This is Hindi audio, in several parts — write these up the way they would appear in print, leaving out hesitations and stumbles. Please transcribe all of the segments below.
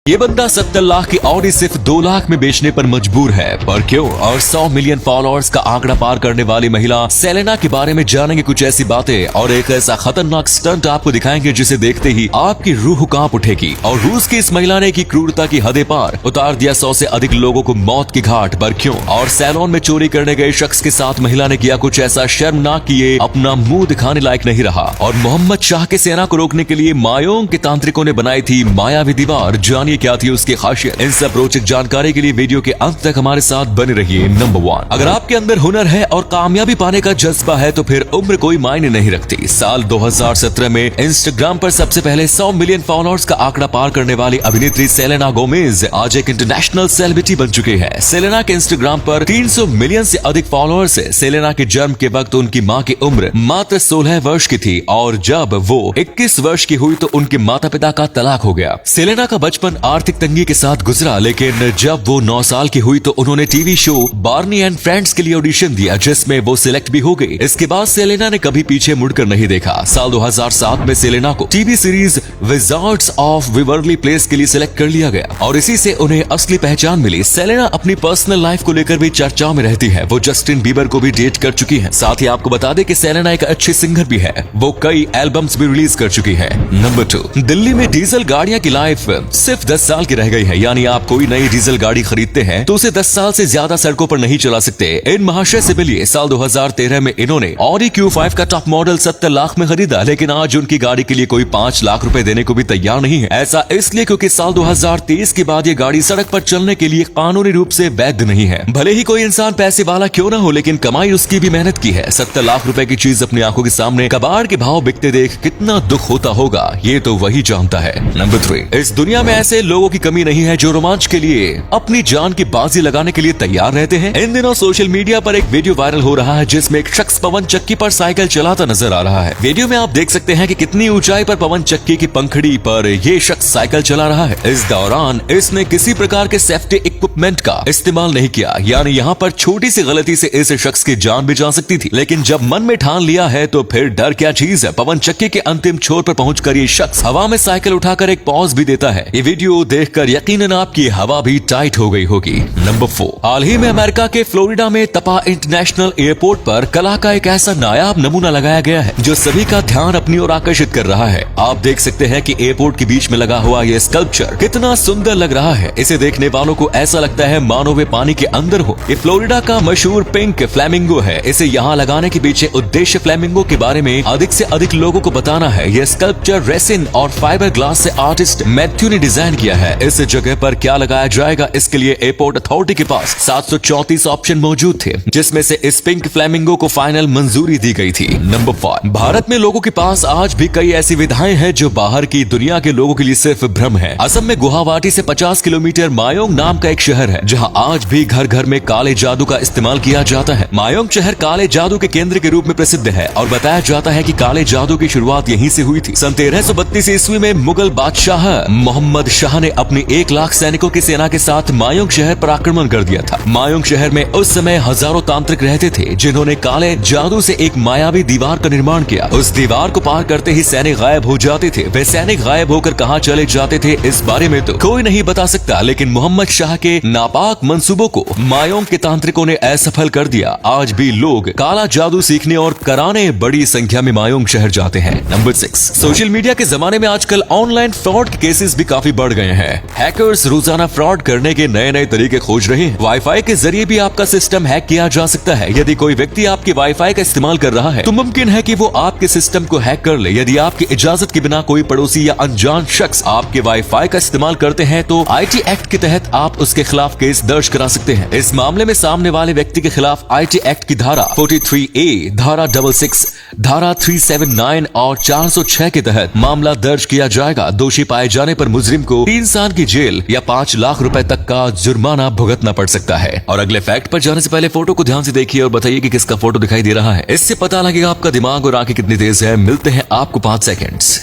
ये बंदा 70 लाख की ऑडी सिर्फ 2 लाख में बेचने पर मजबूर है, पर क्यों? और 100 मिलियन फॉलोअर्स का आंकड़ा पार करने वाली महिला सेलेना के बारे में जानेंगे कुछ ऐसी बातें और एक ऐसा खतरनाक स्टंट आपको दिखाएंगे जिसे देखते ही आपकी रूह कांप उठेगी। और रूस की इस महिला ने की क्रूरता की हदें पार, उतार दिया 100 से अधिक लोगों को मौत की घाट पर। क्यों? और सैलून में चोरी करने गए शख्स के साथ महिला ने किया कुछ ऐसा शर्मनाक कि ये अपना मुंह दिखाने लायक नहीं रहा। और मोहम्मद शाह के सेना को रोकने के लिए मायोंग के तांत्रिकों ने बनाई थी मायावी दीवार। जानिए क्या थी उसकी खासियत। इन सब रोचक जानकारी के लिए वीडियो के अंत तक हमारे साथ बने रहिए। नंबर 1, अगर आपके अंदर हुनर है और कामयाबी पाने का जज्बा है तो फिर उम्र कोई मायने नहीं रखती। साल 2017 में इंस्टाग्राम पर सबसे पहले 100 मिलियन फॉलोअर्स का आंकड़ा पार करने वाली अभिनेत्री सेलेना गोमेज आज एक इंटरनेशनल सेलिब्रिटी बन चुकी है। सेलेना के इंस्टाग्राम पर 300 मिलियन से अधिक फॉलोअर्स है। सेलेना के जन्म के वक्त उनकी माँ की उम्र मात्र 16 वर्ष की थी और जब वो 21 वर्ष की हुई तो उनके माता पिता का तलाक हो गया। सेलेना का बचपन आर्थिक तंगी के साथ गुजरा, लेकिन जब वो 9 साल की हुई तो उन्होंने TV show Barney and friends के लिए ऑडिशन दिया, जिसमें वो सिलेक्ट भी हो गई। इसके बाद सेलेना ने कभी पीछे मुड़कर नहीं देखा। साल 2007 में सेलेना को TV series Wizards of Waverly Place के लिए सिलेक्ट कर लिया गया और इसी से उन्हें असली पहचान मिली। सेलेना अपनी पर्सनल लाइफ को लेकर भी चर्चा में रहती है। वो जस्टिन बीबर को भी डेट कर चुकी है। साथ ही आपको बता दें कि सेलेना एक अच्छी सिंगर भी है। वो कई एल्बम्स भी रिलीज कर चुकी है। नंबर 2, दिल्ली में डीजल गाड़ियां की लाइफ सिर्फ 10 साल की रह गई है। यानी आप कोई नई डीजल गाड़ी खरीदते हैं तो उसे 10 साल से ज्यादा सड़कों पर नहीं चला सकते। इन महाशय से मिलिए। साल 2013 में इन्होंने ऑडी Q5 का टॉप मॉडल 70 लाख में खरीदा, लेकिन आज उनकी गाड़ी के लिए कोई 5 लाख रुपए देने को भी तैयार नहीं है। ऐसा इसलिए क्योंकि साल 2023 के बाद ये गाड़ी सड़क पर चलने के लिए कानूनी रूप से वैध नहीं है। भले ही कोई इंसान पैसे वाला क्यों ना हो, लेकिन कमाई उसकी भी मेहनत की है। 70 लाख रुपए की चीज अपनी आंखों के सामने कबाड़ के भाव बिकते देख कितना दुख होता होगा, ये तो वही जानता है। नंबर 3, इस दुनिया में ऐसे लोगों की कमी नहीं है जो रोमांच के लिए अपनी जान की बाजी लगाने के लिए तैयार रहते हैं। इन दिनों सोशल मीडिया पर एक वीडियो वायरल हो रहा है जिसमें एक शख्स पवन चक्की पर साइकिल चलाता नजर आ रहा है। वीडियो में आप देख सकते हैं कि कितनी ऊंचाई पर पवन चक्की की पंखड़ी पर ये शख्स साइकिल चला रहा है। इस दौरान इसने किसी प्रकार के सेफ्टी इक्विपमेंट का इस्तेमाल नहीं किया। यानी यहाँ पर छोटी सी गलती से इस शख्स की जान भी जा सकती थी, लेकिन जब मन में ठान लिया है तो फिर डर क्या चीज है। पवन चक्की के अंतिम छोर पर पहुंचकर ये शख्स हवा में साइकिल उठाकर एक पॉज भी देता है। ये वीडियो देखकर यकीनन आपकी हवा भी टाइट हो गई होगी। नंबर 4, हाल ही में अमेरिका के फ्लोरिडा में तपा इंटरनेशनल एयरपोर्ट पर कला का एक ऐसा नायाब नमूना लगाया गया है जो सभी का ध्यान अपनी ओर आकर्षित कर रहा है। आप देख सकते हैं कि एयरपोर्ट के बीच में लगा हुआ यह स्कल्पचर कितना सुंदर लग रहा है। इसे देखने वालों को ऐसा लगता है मानो वे पानी के अंदर हो। ये फ्लोरिडा का मशहूर पिंक फ्लैमिंगो है। इसे यहाँ लगाने के पीछे उद्देश्य फ्लैमिंगो के बारे में अधिक से अधिक लोगों को बताना है। यह स्कल्पचर रेसिन और फाइबर ग्लास से आर्टिस्ट मैथ्यू ने डिजाइन किया है। इस जगह पर क्या लगाया जाएगा, इसके लिए एयरपोर्ट अथॉरिटी के पास 734 ऑप्शन मौजूद थे, जिसमें से इस पिंक फ्लैमिंगो को फाइनल मंजूरी दी गई थी। नंबर 5, भारत में लोगों के पास आज भी कई ऐसी विधाएं हैं जो बाहर की दुनिया के लोगों के लिए सिर्फ भ्रम है। असम में गुवाहाटी से 50 किलोमीटर मायोंग नाम का एक शहर है जहां आज भी घर घर में काले जादू का इस्तेमाल किया जाता है। मायोंग शहर काले जादू के केंद्र के रूप में प्रसिद्ध है और बताया जाता है कि काले जादू की शुरुआत यहीं से हुई थी। सन 1332 ईस्वी में मुगल बादशाह मोहम्मद शाह ने अपनी 1 लाख सैनिकों की सेना के साथ मायोंग शहर पर आक्रमण कर दिया था। मायोंग शहर में उस समय हजारों तांत्रिक रहते थे जिन्होंने काले जादू से एक मायावी दीवार का निर्माण किया। उस दीवार को पार करते ही सैनिक गायब हो जाते थे। वे सैनिक गायब होकर कहां चले जाते थे इस बारे में तो कोई नहीं बता सकता, लेकिन मोहम्मद शाह के नापाक मंसूबों को मायोंग के तांत्रिकों ने असफल कर दिया। आज भी लोग काला जादू सीखने और कराने बड़ी संख्या में मायोंग शहर जाते हैं। नंबर 6, सोशल मीडिया के जमाने में आजकल ऑनलाइन फ्रॉड के केसेस भी काफी बढ़ गए हैं। हैकर्स रोजाना फ्रॉड करने के नए नए तरीके खोज रहे हैं। वाईफाई के जरिए भी आपका सिस्टम हैक किया जा सकता है। यदि कोई व्यक्ति आपके वाईफाई का इस्तेमाल कर रहा है तो मुमकिन है कि वो आपके सिस्टम को हैक कर ले। यदि आपकी इजाजत के बिना कोई पड़ोसी या अनजान शख्स आपके वाईफाई का इस्तेमाल करते हैं तो IT एक्ट के तहत आप उसके खिलाफ केस दर्ज करा सकते हैं। इस मामले में सामने वाले व्यक्ति के खिलाफ IT एक्ट की धारा 43A, धारा 66, धारा 379 और 406 के तहत मामला दर्ज किया जाएगा। दोषी पाए जाने पर मुजरिम को 3 साल की जेल या 5 लाख रुपए तक का जुर्माना भुगतना पड़ सकता है। और अगले फैक्ट पर जाने से पहले फोटो को ध्यान से देखिए और बताइए कि किसका फोटो दिखाई दे रहा है। इससे पता लगेगा आपका दिमाग और आंखें कितनी तेज है। मिलते हैं आपको 5 सेकंड्स।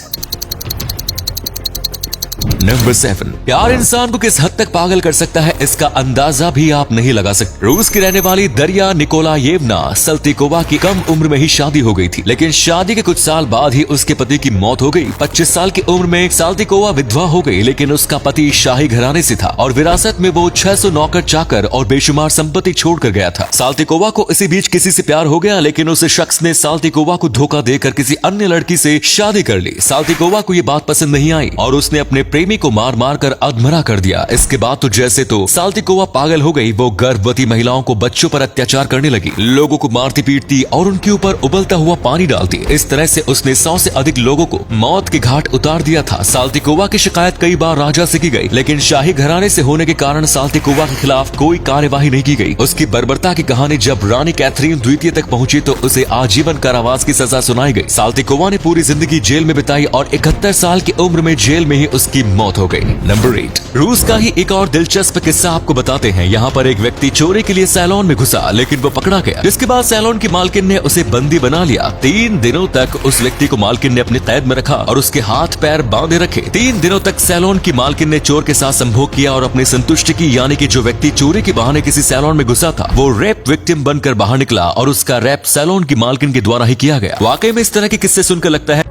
नंबर 7, प्यार इंसान को किस हद तक पागल कर सकता है इसका अंदाजा भी आप नहीं लगा सकते। रूस की रहने वाली दरिया निकोलायेवना सल्तिकोवा की कम उम्र में ही शादी हो गई थी, लेकिन शादी के कुछ साल बाद ही उसके पति की मौत हो गई। 25 साल की उम्र में साल्तिकोवा विधवा हो गई, लेकिन उसका पति शाही घराने से था और विरासत में वो 600 नौकर चाकर और बेशुमार संपत्ति छोड़कर गया था। साल्तिकोवा को इसी बीच किसी से प्यार हो गया, लेकिन उस शख्स ने साल्तिकोवा को धोखा देकर किसी अन्य लड़की से शादी कर ली। साल्तिकोवा को ये बात पसंद नहीं आई और उसने अपने प्रेमी को मार मार कर अधमरा कर दिया। इसके बाद तो जैसे तो साल्तिकोवा पागल हो गई, वो गर्भवती महिलाओं को बच्चों पर अत्याचार करने लगी, लोगों को मारती पीटती और उनके ऊपर उबलता हुआ पानी डालती। इस तरह से उसने 100 से अधिक लोगों को मौत के घाट उतार दिया था। साल्तिकोवा की शिकायत कई बार राजा से की गई, लेकिन शाही घराने से होने के कारण साल्तिकोवा के खिलाफ कोई कार्यवाही नहीं की गई। उसकी बर्बरता की कहानी जब रानी कैथरीन द्वितीय तक पहुंची तो उसे आजीवन कारावास की सजा सुनाई गई। साल्तिकोवा ने पूरी जिंदगी जेल में बिताई और 71 साल की उम्र में जेल में ही उसकी मौत हो गई। नंबर 8, रूस का ही एक और दिलचस्प किस्सा आपको बताते हैं। यहाँ पर एक व्यक्ति चोरी के लिए सैलून में घुसा, लेकिन वो पकड़ा गया, जिसके बाद सैलून की मालकिन ने उसे बंदी बना लिया। 3 दिनों तक उस व्यक्ति को मालकिन ने अपनी कैद में रखा और उसके हाथ पैर बांधे रखे। 3 दिनों तक सैलून की मालकिन ने चोर के साथ संभोग किया और अपनी संतुष्टि की, यानी कि जो व्यक्ति चोरी के बहाने किसी सैलून में घुसा था वो रेप विक्टिम बनकर बाहर निकला और उसका रेप सैलून की मालकिन के द्वारा ही किया गया। वाकई में इस तरह के किस्से सुनकर लगता है